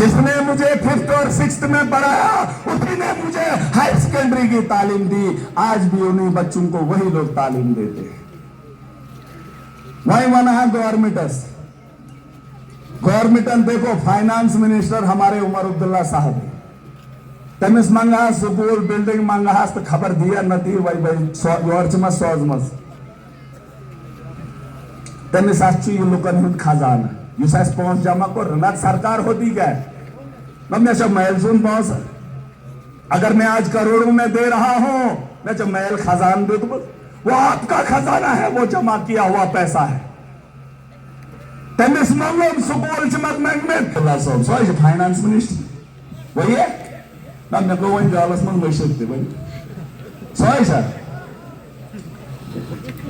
जिसने मुझे 5th और 6th में पढ़ाया उसी ने मुझे हाई सेकेंडरी की तालीम दी। आज भी उन्हीं बच्चों को वही लोग तालीम देते हैं। वही बना है गवर्नमेंट देखो, फाइनेंस मिनिस्टर हमारे उमर अब्दुल्ला साहब है। तमिस मंगा स्कूल बिल्डिंग मंगा तो खबर दिया नती वही वही सोजमस तमिस ये लुकन हुंद खजाना युस पहुंच जमा कर नत सरकार होती क्या मे मैल सुन पहुंच। अगर मैं आज करोड़ों में दे रहा हूं मैं मैल खजान दे दूं, वो आपका खजाना है, वो जमा किया हुआ पैसा है। तमिस मंगो स्कूल चमक में फाइनेंस मिनिस्टर वही है ना। मे गो वन गालस मन मशद सही सर।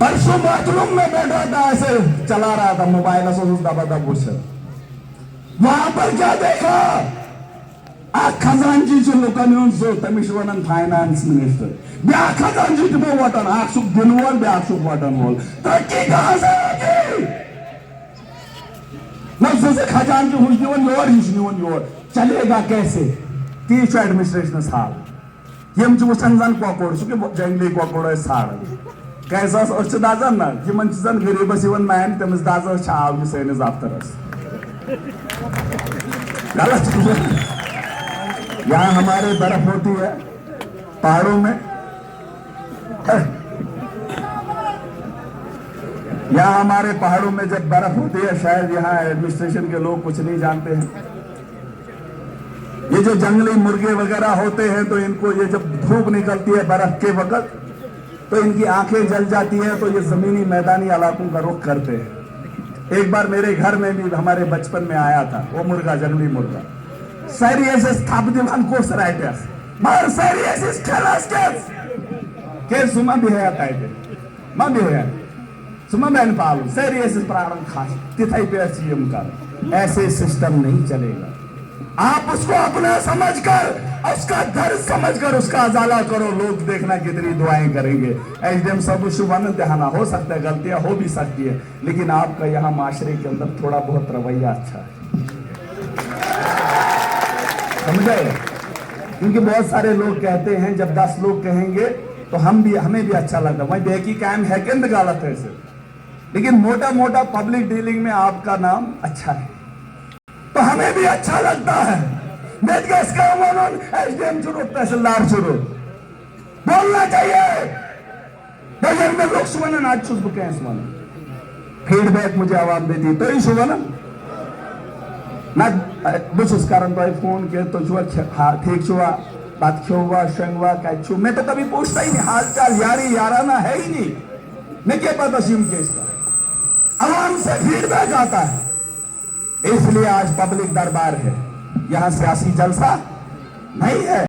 परसों बाथरूम में बैठा था, ऐसे चला रहा था मोबाइल दबा दब वहां पर क्या देखा खजानजी लुकन सो तमिस वन फाइनेंस मिनिस्टर ब्या खजानजी वो वटन सुख दिन वोल ब्या सुख वटन वोल तरक्की कहां से होगी न से खजानजी हुश निवन योर हिश निवन योर चलेगा कैसे ती एडमिनिस्ट्रेशन हाल यम वुचान जन कौकोड़ सह जंगली कौकोड़ साड़ कैसा दाजन ना यमन जन गरीबस मैन तमिस दाज आव सैनिस दफ्तरस गलत। यहाँ हमारे बर्फ होती है पहाड़ों में, यहाँ हमारे पहाड़ों में जब बर्फ होती है, शायद यहाँ एडमिनिस्ट्रेशन के लोग कुछ नहीं जानते हैं। ये जो जंगली मुर्गे वगैरह होते हैं तो इनको ये जब धूप निकलती है बर्फ के वक्त तो इनकी आंखें जल जाती हैं, तो ये जमीनी मैदानी इलाकों का रुख करते हैं। एक बार मेरे घर में भी हमारे बचपन में आया था वो मुर्गा, जंगली मुर्गा Serieses tabdilan ko'saraytas. Mar serieses kalaskas. Ke suma bihaya taide. Ma bihaya. Suma ben palu. Serieses प्रारंभ खास. तिथाई पे सीएम का. ऐसे सिस्टम नहीं चलेगा। आप उसको अपना समझकर, उसका दर्द समझकर उसका अजाला करो। लोग देखना कितनी दुआएं करेंगे। एचडीएम सब शुभानंद दहाना हो सकता है, गलतियां हो भी सकती है, लेकिन आपका यहाँ माशरे के अंदर थोड़ा बहुत रवैया अच्छा है, समझे? क्योंकि बहुत सारे लोग कहते हैं जब 10 लोग कहेंगे तो हमें भी अच्छा लगता है। वही बेकी कायम है कि गलत है इसे, लेकिन मोटा मोटा पब्लिक डीलिंग में आपका नाम अच्छा है तो हमें भी अच्छा लगता है। एसडीएम चुनो, तहसीलदार चुनो, बोलना चाहिए। में लोग सुबह आज फीडबैक मुझे आवाज देती तो ही सुबह ना बुस कारण तो फोन के तो ठीक छुआ बात छुआ शंगवा क्या छू, मैं तो कभी पूछता ही नहीं हाल चाल, यारी याराना है ही नहीं। मैं क्या पता सिम केस का आवाम से फीडबैक आता है, इसलिए आज पब्लिक दरबार है, यहां सियासी जलसा नहीं है।